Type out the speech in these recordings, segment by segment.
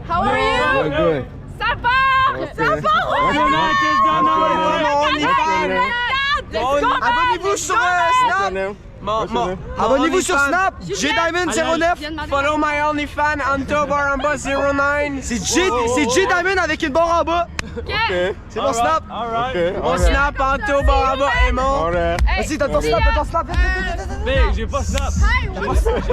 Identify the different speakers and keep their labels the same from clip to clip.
Speaker 1: How are you?
Speaker 2: Doing good.
Speaker 1: Ça part!
Speaker 2: Okay.
Speaker 1: Ça part!
Speaker 3: Abonnez-vous sur Snap. Abonnez-vous sur Snap. J-Diamond09.
Speaker 4: Follow my OnlyFans, Antobaramba 09.
Speaker 3: C'est J-Diamond avec une barre en bas.
Speaker 1: Ok.
Speaker 3: C'est mon Snap.
Speaker 2: Okay.
Speaker 4: Mon Snap, Antobaramba et mon.
Speaker 2: Alright.
Speaker 3: Vas-y, t'as ton Snap, t'as ton Snap.
Speaker 5: J'ai pas Snap.
Speaker 1: Hi, what's up,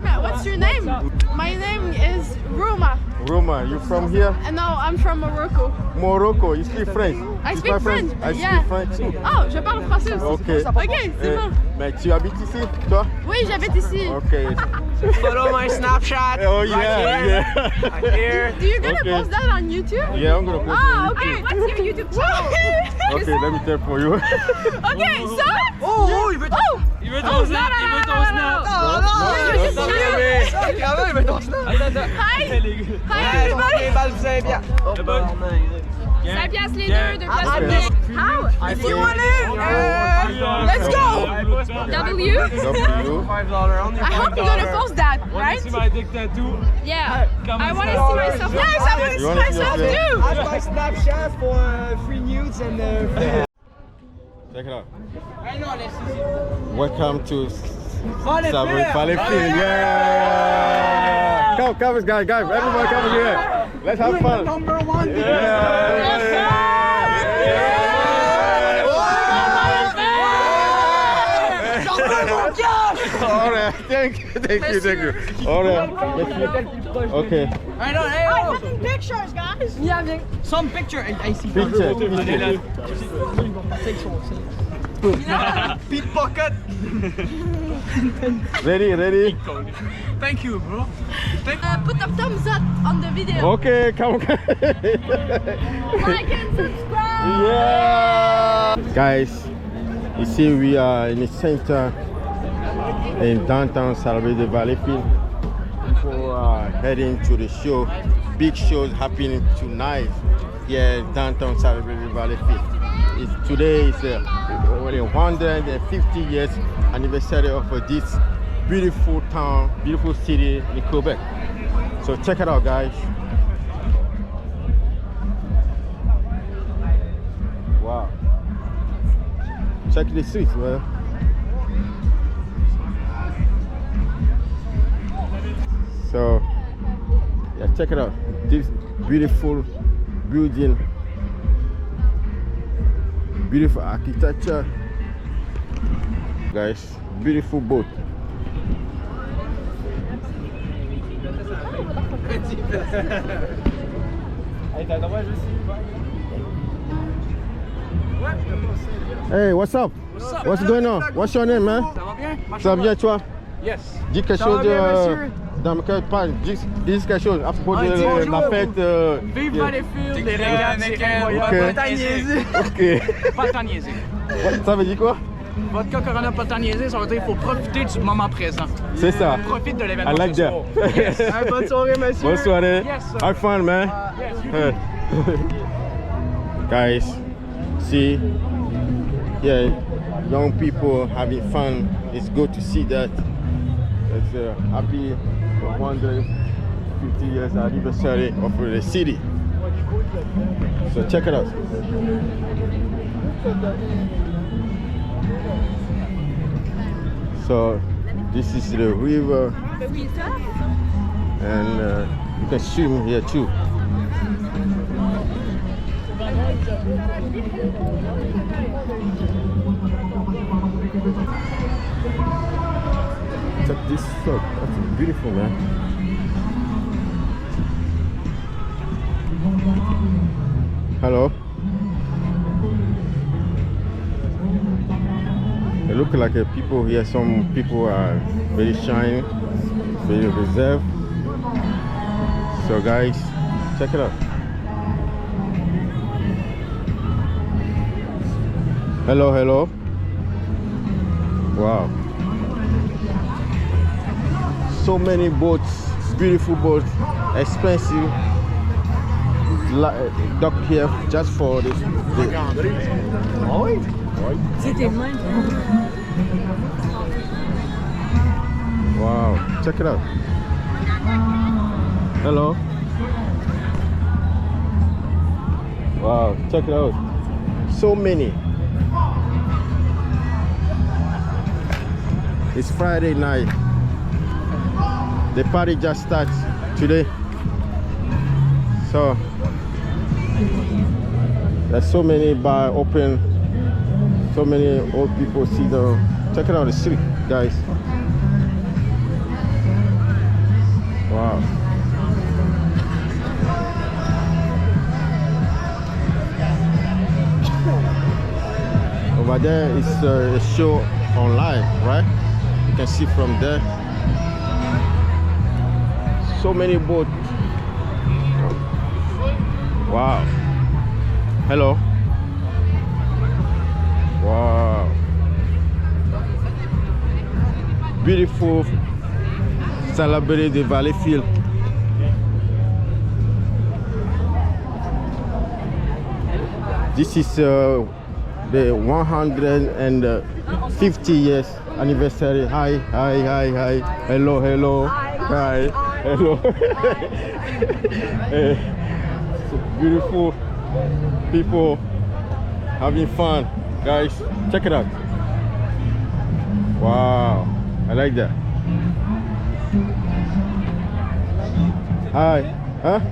Speaker 1: man? What's your name? My name is Ruma.
Speaker 2: Roma, you from here?
Speaker 1: No, I'm from Morocco.
Speaker 2: Morocco, you speak French?
Speaker 1: I
Speaker 2: You
Speaker 1: speak French.
Speaker 2: I
Speaker 1: Yeah.
Speaker 2: speak French too.
Speaker 1: Oh, je parle français aussi.
Speaker 2: Ok.
Speaker 1: Ok, c'est bon.
Speaker 2: Mais tu habites ici, toi?
Speaker 1: Oui, j'habite ici.
Speaker 2: Ok.
Speaker 4: Follow my Snapchat.
Speaker 2: Oh yeah, yeah.
Speaker 4: Right here.
Speaker 1: Do you gonna
Speaker 2: Okay.
Speaker 1: post that on YouTube?
Speaker 2: Yeah, I'm gonna post
Speaker 1: Ah,
Speaker 2: it.
Speaker 1: okay. What's your YouTube channel?
Speaker 2: Okay, let me tell for you.
Speaker 1: Okay, so.
Speaker 3: Oh, il veut
Speaker 1: Oh!
Speaker 5: Il veut ton snap, il veut ton snap.
Speaker 3: il veut ton Snap.
Speaker 1: Hi! Hi, everybody! 5 piastres les deux, 2 piastres les deux. How?
Speaker 3: If you want it, let's go.
Speaker 1: W?
Speaker 2: W.
Speaker 1: I hope you're gonna post that, right?
Speaker 5: See my dick tattoo.
Speaker 1: Yeah. I wanna see myself. Yes, I wanna
Speaker 2: You
Speaker 1: see
Speaker 2: wanna see
Speaker 1: myself
Speaker 2: yourself?
Speaker 1: too!
Speaker 3: Ask my Snapchat for free nudes and
Speaker 2: Check it out. Welcome to Salaberry Valleyfield. Yeah! Come, guys, everybody come here. Let's have fun.
Speaker 3: number one.
Speaker 2: Alright, thank you. Alright, okay.
Speaker 3: I know, hey,
Speaker 1: Taking pictures, guys! Yeah, viens.
Speaker 3: some picture. I see.
Speaker 2: Picture.
Speaker 3: Pickpocket.
Speaker 2: Ready?
Speaker 3: Thank you, bro.
Speaker 1: Put a thumbs up on the video.
Speaker 2: Okay, come.
Speaker 1: Like and subscribe!
Speaker 2: Yeah! Guys, you see we are in the center in downtown Salaberry de Valleyfield. People are heading to the show. Big shows happening tonight here in downtown Salaberry de Valleyfield. Today is the 150 years anniversary of this beautiful town, beautiful city in Quebec. So check it out, guys. Wow. Check the streets, man. So, yeah, check it out. This beautiful building, beautiful architecture, guys. Beautiful boat. Hey, what's up? What's going on? What's your name, man? Ça va bien, toi?
Speaker 5: Yes.
Speaker 2: Dis quelque chose dans lequel parle. Dis quelque chose à propos de la fête.
Speaker 5: Vive Valleyfield, les régates, c'est incroyable. Pas niaiser.
Speaker 2: Ok.
Speaker 5: Pas niaiser.
Speaker 2: Ça veut dire quoi?
Speaker 5: Vodka Corona pas niaiser, ça veut dire qu'il faut profiter du moment présent.
Speaker 2: C'est ça.
Speaker 5: Profite de l'événement.
Speaker 2: I like
Speaker 5: ce
Speaker 2: that.
Speaker 5: soir. Yes.
Speaker 3: Bonne soirée, monsieur.
Speaker 2: Bonne soirée.
Speaker 5: Yes, sir.
Speaker 2: Have fun, man.
Speaker 5: Yes, you
Speaker 2: Guys, see, yeah, young people having fun. It's good to see that. It's a happy 150 years anniversary of the city. So check it out. So this is the river, and you can swim here too. Check this out. That's beautiful, man. Hello. It looks like people here. Some people are very shy, very reserved. So, guys, check it out. Hello, hello. Wow. So many boats, beautiful boats, expensive. Dock here just for this. Wow, check it out. Hello. Wow, check it out. So many. It's Friday night. The party just starts today. So there's so many bars open, so many old people sit down. Check it out the street, guys. Wow. Over there is a show online, right? You can see from there. So many boats. Wow. Hello. Wow. Beautiful Salaberry de Valleyfield. This is the 150 years anniversary. Hi. Hello. Hi. Hello. Beautiful people having fun, guys. Check it out. Wow, I like that. Hi. Hein?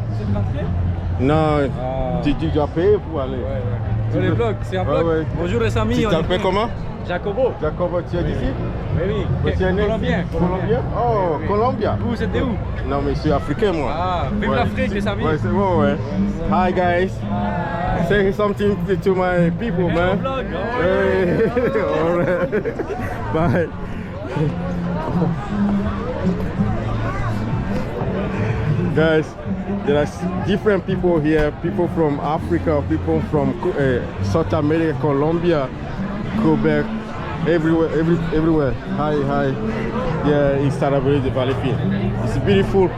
Speaker 2: Non, tu dois payer pour aller.
Speaker 3: Sur les blogs, c'est un blog. Bonjour les amis.
Speaker 2: Tu t'appelles comment?
Speaker 3: Jacobo.
Speaker 2: Jacobo, tu es d'ici?
Speaker 3: Oui.
Speaker 2: Tu es né?
Speaker 3: Colombien.
Speaker 2: Oh, Colombia.
Speaker 3: Vous, c'était où?
Speaker 2: Non, mais je suis africain, moi.
Speaker 3: Ah, vive l'Afrique, les amis.
Speaker 2: Ouais, c'est bon, ouais. Hi, guys. Say something to my people, man. Hey. All right. Bye. Guys, there are different people here, people from Africa, people from South America, Colombia, Quebec, everywhere. Hi. Yeah, in Salaberry de Valleyfield. It's beautiful.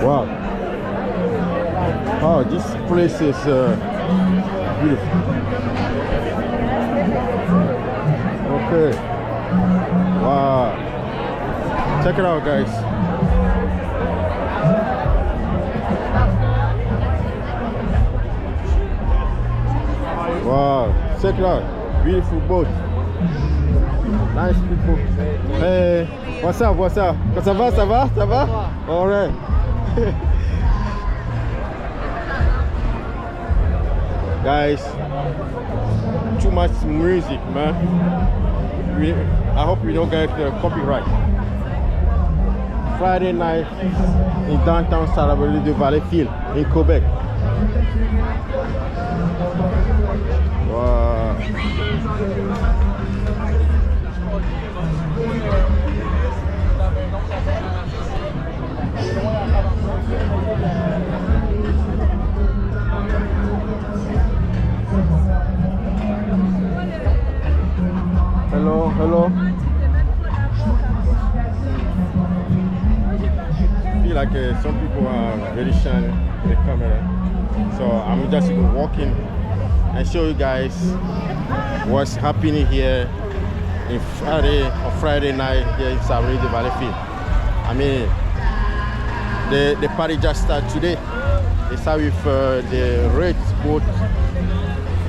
Speaker 2: Wow. Oh, this place is beautiful. Okay. Wow. Check it out, guys. Wow, check it out. Beautiful boat. Nice people. Hey, what's up? Ça va? All right. Guys, too much music, man. I hope we don't get copyright. Friday night in downtown Salaberry de Valleyfield in Quebec. Wow. Hello. I feel like some people are very shy in the camera, so I'm just walking and show you guys what's happening here on Friday night here in Salaberry de Valleyfield. I mean, the party just started today. They start with the red boat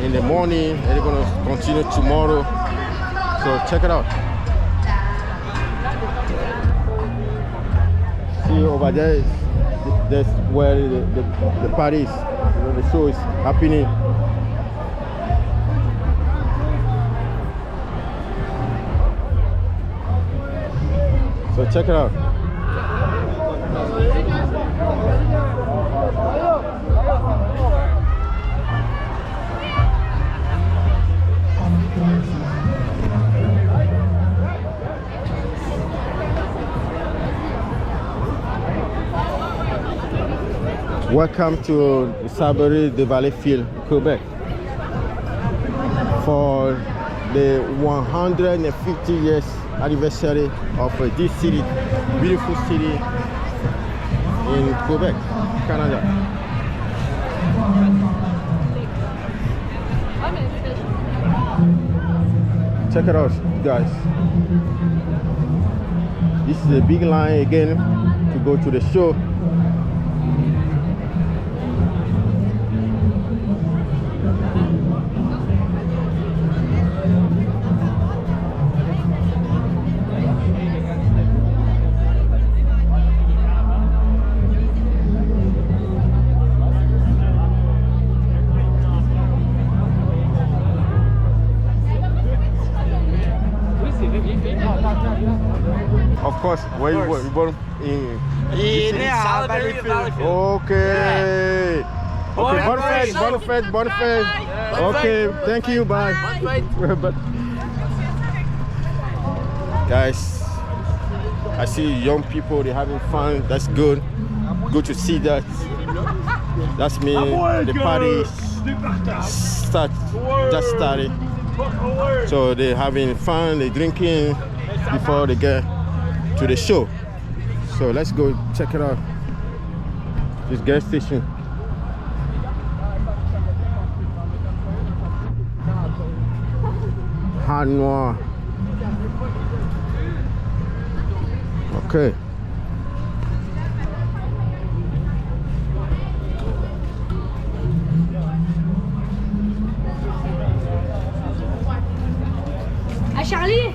Speaker 2: in the morning, and they're gonna continue tomorrow. So check it out. See over there, that's where the party is. The show is happening. So check it out. Welcome to Salaberry de Valleyfield, Quebec, for the 150 years anniversary of this city, beautiful city in Quebec, Canada. Check it out, guys. This is a big line again to go to the show. Of course, where you born in?
Speaker 4: Salaberry de Valleyfield.
Speaker 2: Okay. Okay, bon fête. Okay, thank you, bye. But guys, I see young people, they're having fun. That's good. Good to see that. That's me. The party just started. So they're having fun, they're drinking before they get to the show. So let's go check it out. This gas station. Hot Noir. Okay.
Speaker 1: Ah, Charlie!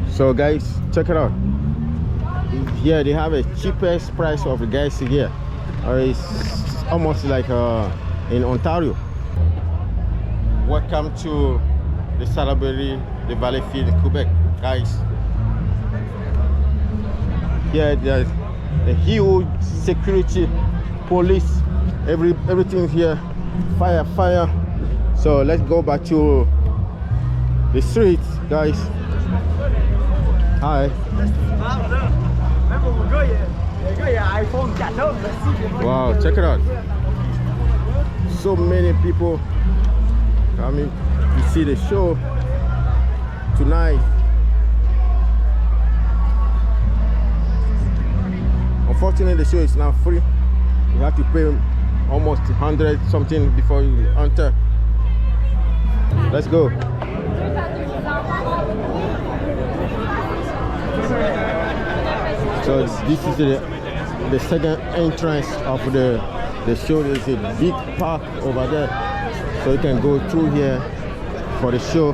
Speaker 2: So guys, check it out. Here they have a cheapest price of the gas here. It's almost like in Ontario. Welcome to the Salaberry de Valleyfield, Quebec, guys. Here there's a huge security, police, everything here, fire. So let's go back to the streets, guys. Hi. Wow, check it out. So many people coming to see the show tonight. Unfortunately, the show is now free. You have to pay almost 100 something before you enter. Let's go. So this is the second entrance of the show. There's a big park over there, so you can go through here for the show.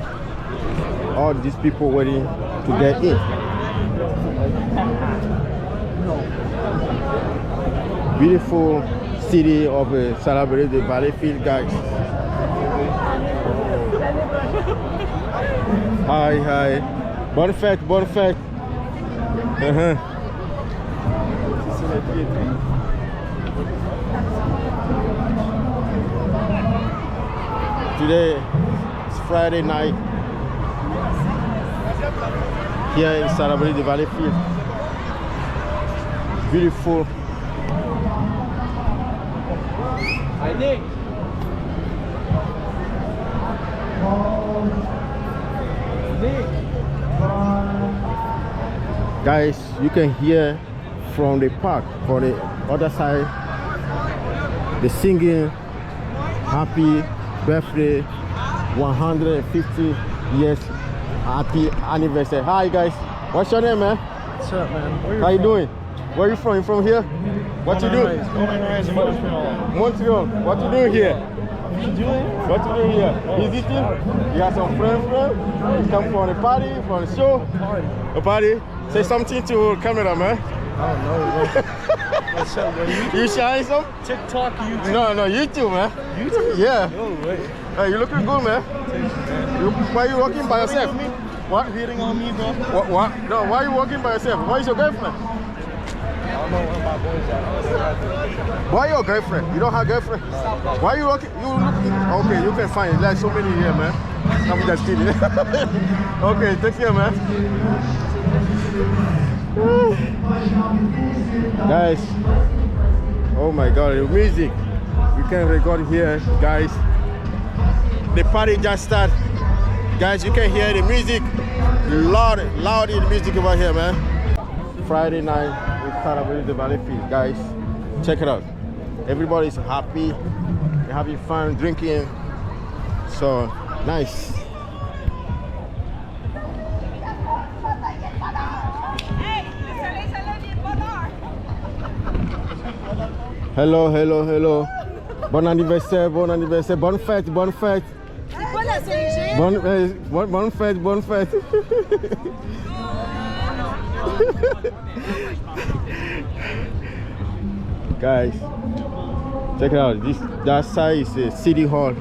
Speaker 2: All these people waiting to get in. Beautiful city of Salaberry de Valleyfield, guys. Hi. Bonne fête. Today is Friday night here in Salaberry de Valleyfield. Beautiful. Guys, you can hear from the park, for the other side, the singing happy birthday, 150 years happy anniversary. Hi guys, what's your name, man?
Speaker 6: What's up, man?
Speaker 2: How you doing? Where you from? You from here? What you do? Montreal. What you doing here? What you doing here? Visiting? You got some friends? You come from a party, from a show? A party? Say something to camera, man.
Speaker 6: Oh no, what's up, man?
Speaker 2: You shine some?
Speaker 6: TikTok, YouTube?
Speaker 2: No, YouTube, man.
Speaker 6: YouTube?
Speaker 2: Yeah.
Speaker 6: No way.
Speaker 2: Hey, you looking good, man. Why are you walking by yourself? What?
Speaker 6: Hitting on me, bro?
Speaker 2: What? No, why are you walking by yourself? Why is your girlfriend?
Speaker 6: I don't know where my boys at.
Speaker 2: Why your girlfriend? You don't have girlfriend? Why are you walking? You looking? Okay, you can find it. There's so many here, man. I'm just kidding. Okay, take care, man. Guys, oh my god, the music, you can record here, guys. The party just started, guys. You can hear the music loud in the music over here, man. Friday night in Salaberry de Valleyfield, guys, check it out. Everybody's happy, they're having fun, drinking. So nice. Hello, hello, hello. Bon anniversaire, bonne fête, bonne fête.
Speaker 1: C'est pas la Saint-Jean?
Speaker 2: Bonne fête, bonne fête. Guys, check it out. That side is a city hall.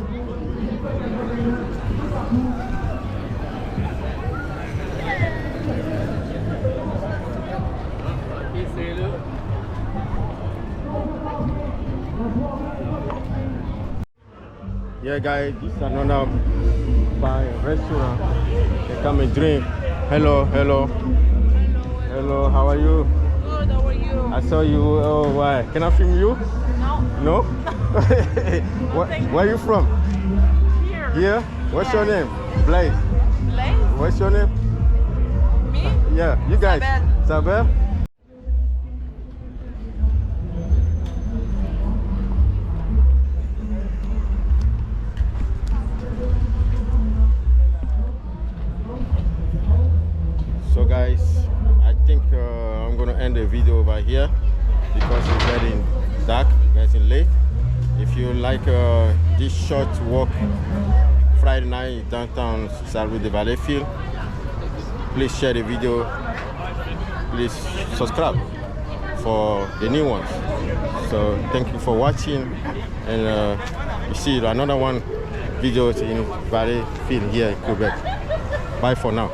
Speaker 2: Yeah, guys, this is another bar restaurant. They come and drink. Hello, hello. Hello, how are you?
Speaker 1: Good, how are you?
Speaker 2: I saw you. Oh, why? Can I film you?
Speaker 1: No.
Speaker 2: No? Where are you from?
Speaker 1: Here.
Speaker 2: Here? What's your name? Blaise.
Speaker 1: Blaise?
Speaker 2: What's your name?
Speaker 1: Me?
Speaker 2: Yeah, you guys. Saber? So guys, I think I'm gonna end the video over here because it's getting dark, getting late. If you like this short walk Friday night downtown Salaberry de Valleyfield, please share the video, please subscribe for the new ones. So thank you for watching, and you see another one videos in Valleyfield here in Quebec. Bye for now.